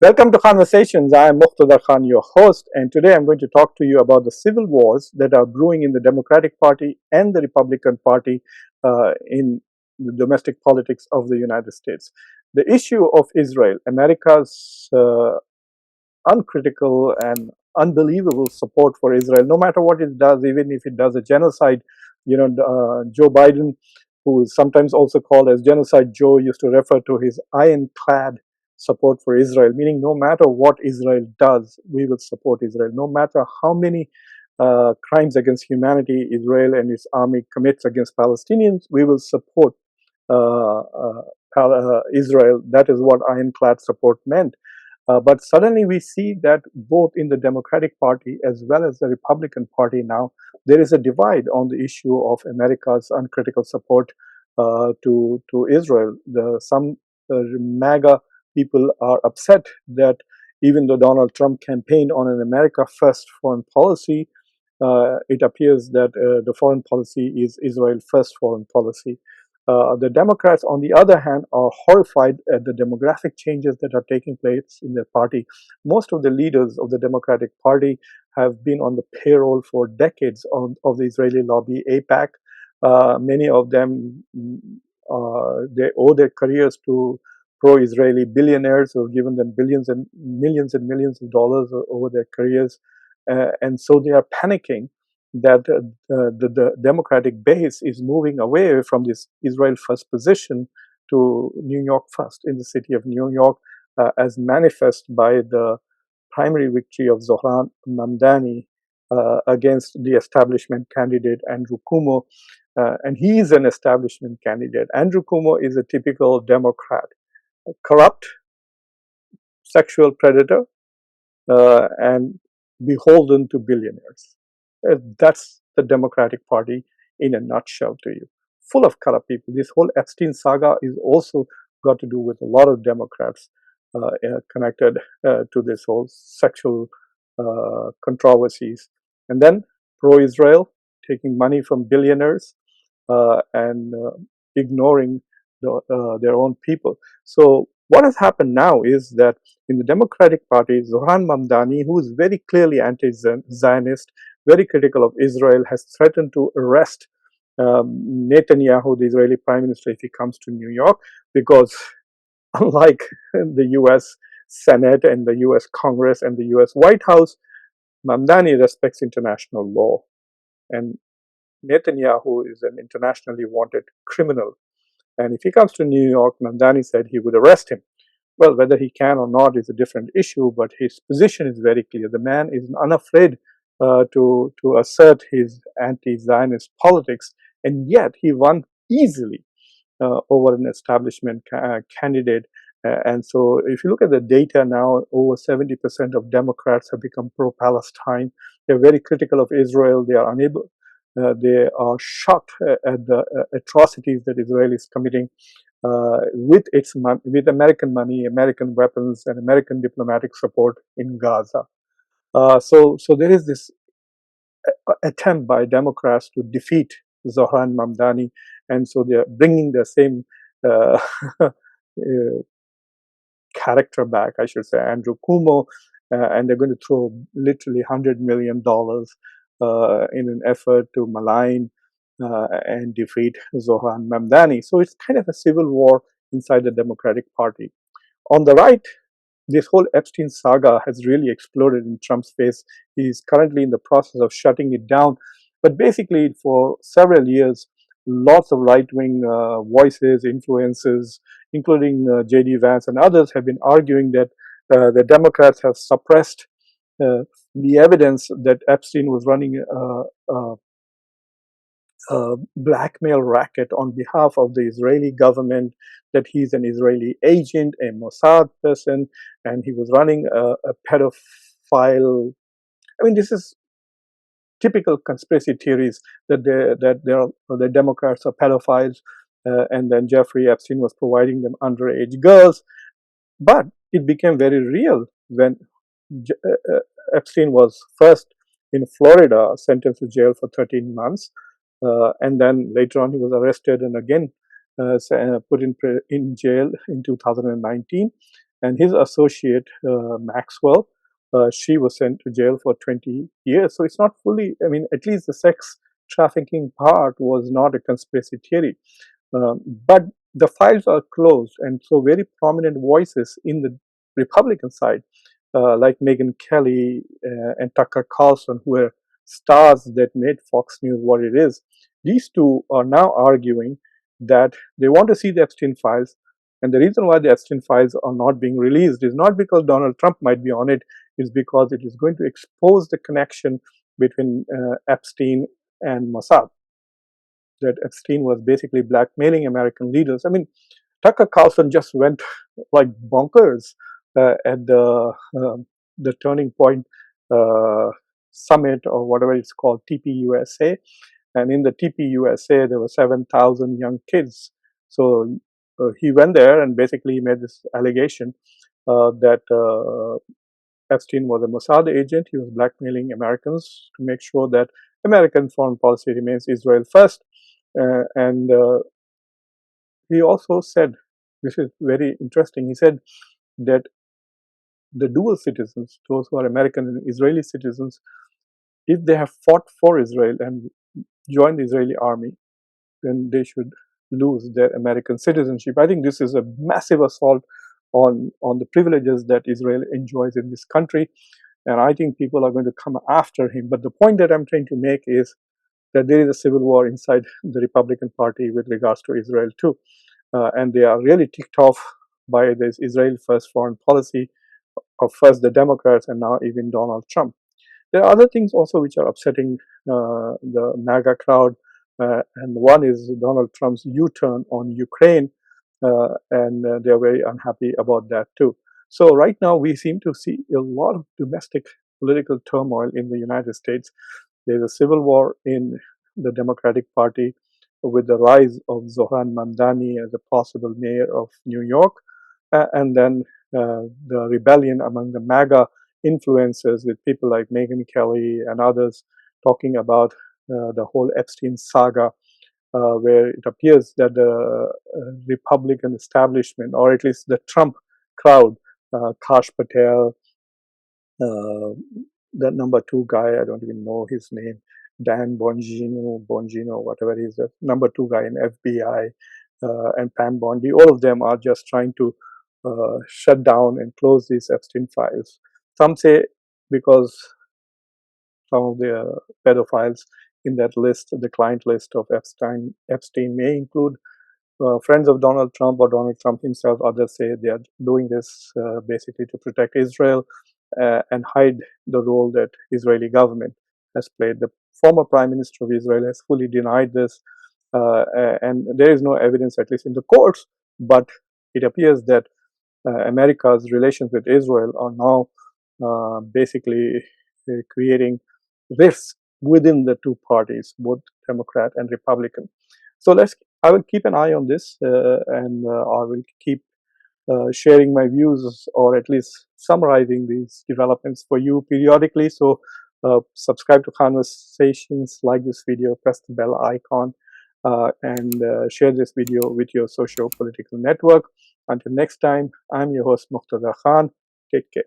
Welcome to Conversations. I am Muqtedar, your host, and today I'm going to talk to you about the civil wars that are brewing in the Democratic Party and the Republican Party in the domestic politics of the United States. The issue of Israel, America's uncritical and unbelievable support for Israel, no matter what it does, even if it does a genocide. Joe Biden, who is sometimes also called as Genocide Joe, used to refer to his ironclad support for Israel, meaning no matter what Israel does, we will support Israel. No matter how many crimes against humanity Israel and its army commits against Palestinians, we will support Israel. That is what ironclad support meant. But suddenly we see that both in the Democratic Party as well as the Republican Party now, there is a divide on the issue of America's uncritical support to Israel. Some MAGA people are upset that even though Donald Trump campaigned on an America First foreign policy, it appears that the foreign policy is Israel First foreign policy. The Democrats, on the other hand, are horrified at the demographic changes that are taking place in their party. Most of the leaders of the Democratic Party have been on the payroll for decades of the Israeli lobby, AIPAC. Many of them, they owe their careers to pro-Israeli billionaires who have given them billions and millions of dollars over their careers. And so they are panicking that the Democratic base is moving away from this Israel first position to New York first in the city of New York, as manifest by the primary victory of Zohan Mamani against the establishment candidate Andrew Cuomo. And he is an establishment candidate. Andrew Cuomo is a typical Democrat, a corrupt, sexual predator, and beholden to billionaires. That's the Democratic Party in a nutshell to you. Full of corrupt people. This whole Epstein saga is also got to do with a lot of Democrats connected to this whole sexual controversies. And then pro-Israel, taking money from billionaires and ignoring their own people. So what has happened now is that in the Democratic Party, Zohan Mamani, who is very clearly anti-Zionist, very critical of Israel, has threatened to arrest Netanyahu, the Israeli Prime Minister, if he comes to New York, because unlike the US Senate and the US Congress and the US White House, Mamdani respects international law. And Netanyahu is an internationally wanted criminal. And if he comes to New York, Mamdani said he would arrest him. Well, whether he can or not is a different issue, but his position is very clear. The man is unafraid to assert his anti-Zionist politics, and yet he won easily over an establishment candidate. And so if you look at the data now, over 70% of Democrats have become pro-Palestine. They're very critical of Israel. They are unable, they are shocked at the atrocities that Israel is committing with American money, American weapons, and American diplomatic support in Gaza. So there is this attempt by Democrats to defeat Zohan Mamdani, and so they are bringing the same character back, I should say, Andrew Cuomo, and they're going to throw literally $100 million in an effort to malign and defeat Zohan Mamdani. So it's kind of a civil war inside the Democratic Party. On the right, this whole Epstein saga has really exploded in Trump's face. He's currently in the process of shutting it down. But basically, for several years, lots of right-wing voices, influencers, including J.D. Vance and others, have been arguing that the Democrats have suppressed the evidence that Epstein was running a blackmail racket on behalf of the Israeli government, that he's an Israeli agent, a Mossad person, and he was running a pedophile. I mean, this is typical conspiracy theories that the Democrats are pedophiles, and then Jeffrey Epstein was providing them underage girls. But it became very real when Epstein was first in Florida, sentenced to jail for 13 months. And then later on, he was arrested and again put in jail in 2019. and his associate Maxwell. She was sent to jail for 20 years. So it's not fully, I mean, at least the sex trafficking part was not a conspiracy theory. But the files are closed, and so very prominent voices in the Republican side, like Megyn Kelly and Tucker Carlson, who were stars that made Fox News what it is, these two are now arguing that they want to see the Epstein files. And the reason why the Epstein files are not being released is not because Donald Trump might be on it, is because it is going to expose the connection between Epstein and Mossad. That Epstein was basically blackmailing American leaders. I mean, Tucker Carlson just went like bonkers at the Turning Point uh, Summit, or whatever it's called, TPUSA. And in the TPUSA, there were 7,000 young kids. So he went there and basically made this allegation that Epstein was a Mossad agent. He was blackmailing Americans to make sure that American foreign policy remains Israel first. And he also said, this is very interesting, he said that the dual citizens, those who are American and Israeli citizens, if they have fought for Israel and joined the Israeli army, then they should lose their American citizenship. I think this is a massive assault on the privileges that Israel enjoys in this country. And I think people are going to come after him. But the point that I'm trying to make is that there is a civil war inside the Republican Party with regards to Israel too. And they are really ticked off by this Israel first foreign policy of first the Democrats and now even Donald Trump. There are other things also which are upsetting the MAGA crowd, and one is Donald Trump's U-turn on Ukraine, and they are very unhappy about that too. So right now we seem to see a lot of domestic political turmoil in the United States. There's a civil war in the Democratic Party with the rise of Zohan Mamani as a possible mayor of New York, and then the rebellion among the MAGA influencers with people like Megyn Kelly and others talking about the whole Epstein saga, where it appears that the Republican establishment, or at least the Trump crowd, Kash Patel, the number two guy, I don't even know his name, Dan Bongino, whatever he is, the number two guy in FBI, and Pam Bondi, all of them are just trying to shut down and close these Epstein files. Some say because some of the pedophiles in that list, the client list of Epstein may include friends of Donald Trump or Donald Trump himself. Others say they are doing this basically to protect Israel and hide the role that Israeli government has played. The former Prime Minister of Israel has fully denied this, and there is no evidence, at least in the courts, but it appears that America's relations with Israel are now basically creating rifts within the two parties, both Democrat and Republican. So I will keep an eye on this, and I will keep sharing my views, or at least summarizing these developments for you periodically. So subscribe to Khanversations, like this video, press the bell icon, and share this video with your socio-political network. Until next time, I'm your host Muqtedar Khan. Take care.